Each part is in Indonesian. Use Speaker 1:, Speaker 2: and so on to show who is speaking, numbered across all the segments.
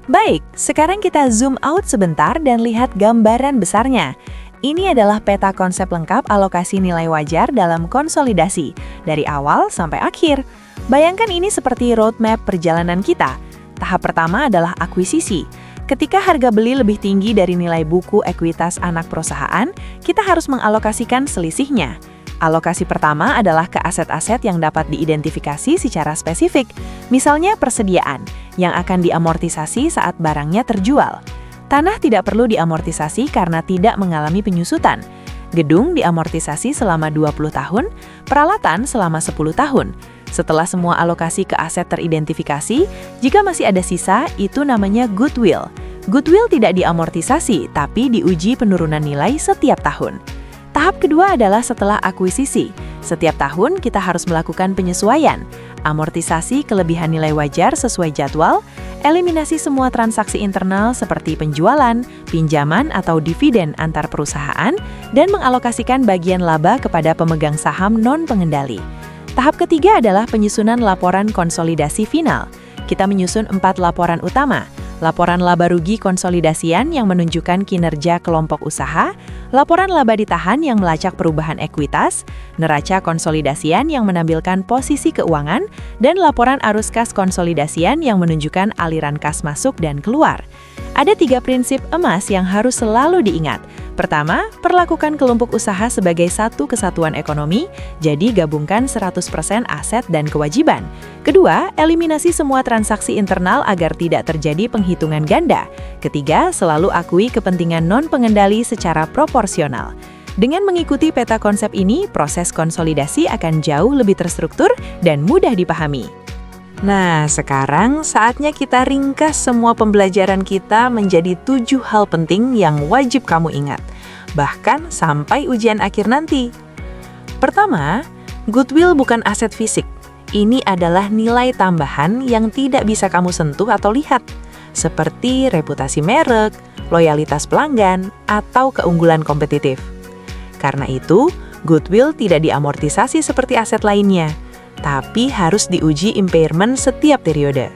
Speaker 1: Baik, sekarang kita zoom out sebentar dan lihat gambaran besarnya. Ini adalah peta konsep lengkap alokasi nilai wajar dalam konsolidasi, dari awal sampai akhir. Bayangkan ini seperti roadmap perjalanan kita. Tahap pertama adalah akuisisi. Ketika harga beli lebih tinggi dari nilai buku ekuitas anak perusahaan, kita harus mengalokasikan selisihnya. Alokasi pertama adalah ke aset-aset yang dapat diidentifikasi secara spesifik, misalnya persediaan, yang akan diamortisasi saat barangnya terjual. Tanah tidak perlu diamortisasi karena tidak mengalami penyusutan. Gedung diamortisasi selama 20 tahun, peralatan selama 10 tahun. Setelah semua alokasi ke aset teridentifikasi, jika masih ada sisa, itu namanya goodwill. Goodwill tidak diamortisasi, tapi diuji penurunan nilai setiap tahun. Tahap kedua adalah setelah akuisisi. Setiap tahun kita harus melakukan penyesuaian, amortisasi kelebihan nilai wajar sesuai jadwal, eliminasi semua transaksi internal seperti penjualan, pinjaman atau dividen antar perusahaan, dan mengalokasikan bagian laba kepada pemegang saham non-pengendali. Tahap ketiga adalah penyusunan laporan konsolidasi final. Kita menyusun 4 laporan utama. Laporan laba rugi konsolidasian yang menunjukkan kinerja kelompok usaha, laporan laba ditahan yang melacak perubahan ekuitas, neraca konsolidasian yang menampilkan posisi keuangan, dan laporan arus kas konsolidasian yang menunjukkan aliran kas masuk dan keluar. Ada 3 prinsip emas yang harus selalu diingat. Pertama, perlakukan kelompok usaha sebagai satu kesatuan ekonomi, jadi gabungkan 100% aset dan kewajiban. Kedua, eliminasi semua transaksi internal agar tidak terjadi penghitungan ganda. Ketiga, selalu akui kepentingan non-pengendali secara proporsional. Dengan mengikuti peta konsep ini, proses konsolidasi akan jauh lebih terstruktur dan mudah dipahami. Nah, sekarang saatnya kita ringkas semua pembelajaran kita menjadi 7 hal penting yang wajib kamu ingat, bahkan sampai ujian akhir nanti. Pertama, goodwill bukan aset fisik. Ini adalah nilai tambahan yang tidak bisa kamu sentuh atau lihat, seperti reputasi merek, loyalitas pelanggan, atau keunggulan kompetitif. Karena itu, goodwill tidak diamortisasi seperti aset lainnya, tapi harus diuji impairment setiap periode.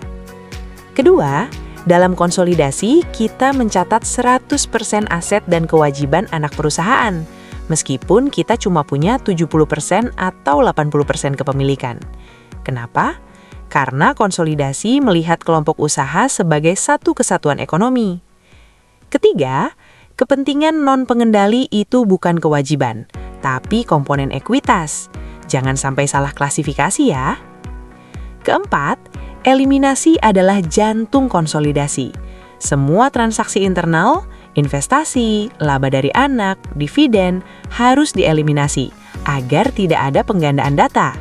Speaker 1: Kedua, dalam konsolidasi, kita mencatat 100% aset dan kewajiban anak perusahaan, meskipun kita cuma punya 70% atau 80% kepemilikan. Kenapa? Karena konsolidasi melihat kelompok usaha sebagai satu kesatuan ekonomi. Ketiga, kepentingan non-pengendali itu bukan kewajiban, tapi komponen ekuitas. Jangan sampai salah klasifikasi ya. Keempat, eliminasi adalah jantung konsolidasi. Semua transaksi internal, investasi, laba dari anak, dividen harus dieliminasi agar tidak ada penggandaan data.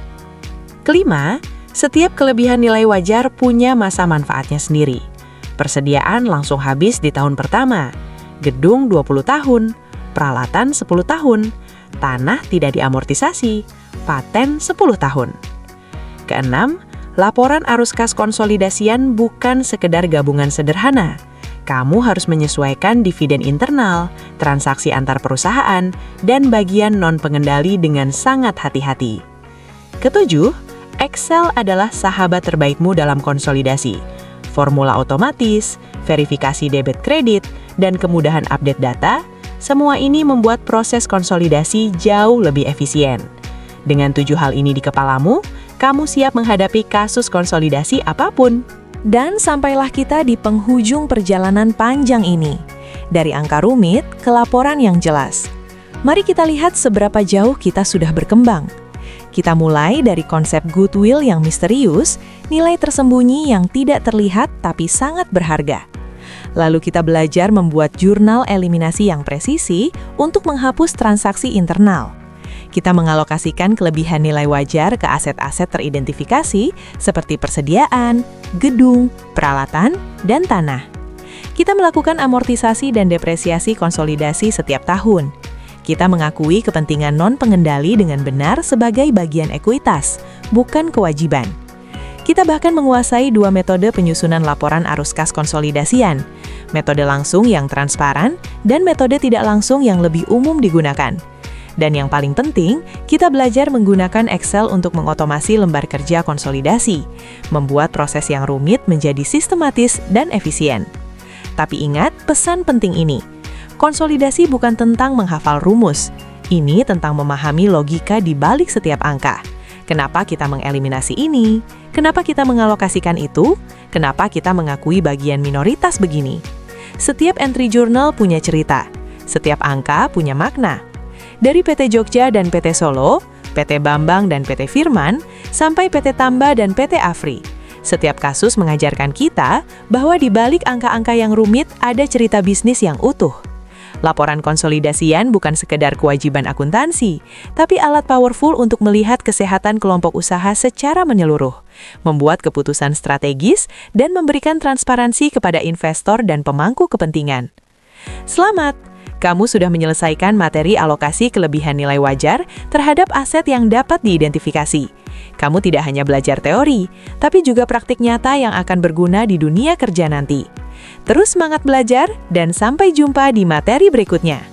Speaker 1: Kelima, setiap kelebihan nilai wajar punya masa manfaatnya sendiri. Persediaan langsung habis di tahun pertama, gedung 20 tahun, peralatan 10 tahun, tanah tidak diamortisasi, paten 10 tahun. Keenam, laporan arus kas konsolidasian bukan sekedar gabungan sederhana. Kamu harus menyesuaikan dividen internal, transaksi antar perusahaan, dan bagian non-pengendali dengan sangat hati-hati. Ketujuh, Excel adalah sahabat terbaikmu dalam konsolidasi. Formula otomatis, verifikasi debit kredit, dan kemudahan update data, semua ini membuat proses konsolidasi jauh lebih efisien. Dengan 7 hal ini di kepalamu, kamu siap menghadapi kasus konsolidasi apapun. Dan sampailah kita di penghujung perjalanan panjang ini. Dari angka rumit ke laporan yang jelas. Mari kita lihat seberapa jauh kita sudah berkembang. Kita mulai dari konsep goodwill yang misterius, nilai tersembunyi yang tidak terlihat tapi sangat berharga. Lalu kita belajar membuat jurnal eliminasi yang presisi untuk menghapus transaksi internal. Kita mengalokasikan kelebihan nilai wajar ke aset-aset teridentifikasi seperti persediaan, gedung, peralatan, dan tanah. Kita melakukan amortisasi dan depresiasi konsolidasi setiap tahun. Kita mengakui kepentingan non-pengendali dengan benar sebagai bagian ekuitas, bukan kewajiban. Kita bahkan menguasai 2 metode penyusunan laporan arus kas konsolidasian, metode langsung yang transparan dan metode tidak langsung yang lebih umum digunakan. Dan yang paling penting, kita belajar menggunakan Excel untuk mengotomasi lembar kerja konsolidasi, membuat proses yang rumit menjadi sistematis dan efisien.
Speaker 2: Tapi ingat pesan penting ini. Konsolidasi bukan tentang menghafal rumus. Ini tentang memahami logika di balik setiap angka. Kenapa kita mengeliminasi ini? Kenapa kita mengalokasikan itu? Kenapa kita mengakui bagian minoritas begini? Setiap entry journal punya cerita. Setiap angka punya makna. Dari PT Jogja dan PT Solo, PT Bambang dan PT Firman, sampai PT Tamba dan PT Afri. Setiap kasus mengajarkan kita bahwa di balik angka-angka yang rumit ada cerita bisnis yang utuh. Laporan konsolidasian bukan sekedar kewajiban akuntansi, tapi alat powerful untuk melihat kesehatan kelompok usaha secara menyeluruh, membuat keputusan strategis, dan memberikan transparansi kepada investor dan pemangku kepentingan. Selamat! Kamu sudah menyelesaikan materi alokasi kelebihan nilai wajar terhadap aset yang dapat diidentifikasi. Kamu tidak hanya belajar teori, tapi juga praktik nyata yang akan berguna di dunia kerja nanti. Terus semangat belajar, dan sampai jumpa di materi berikutnya.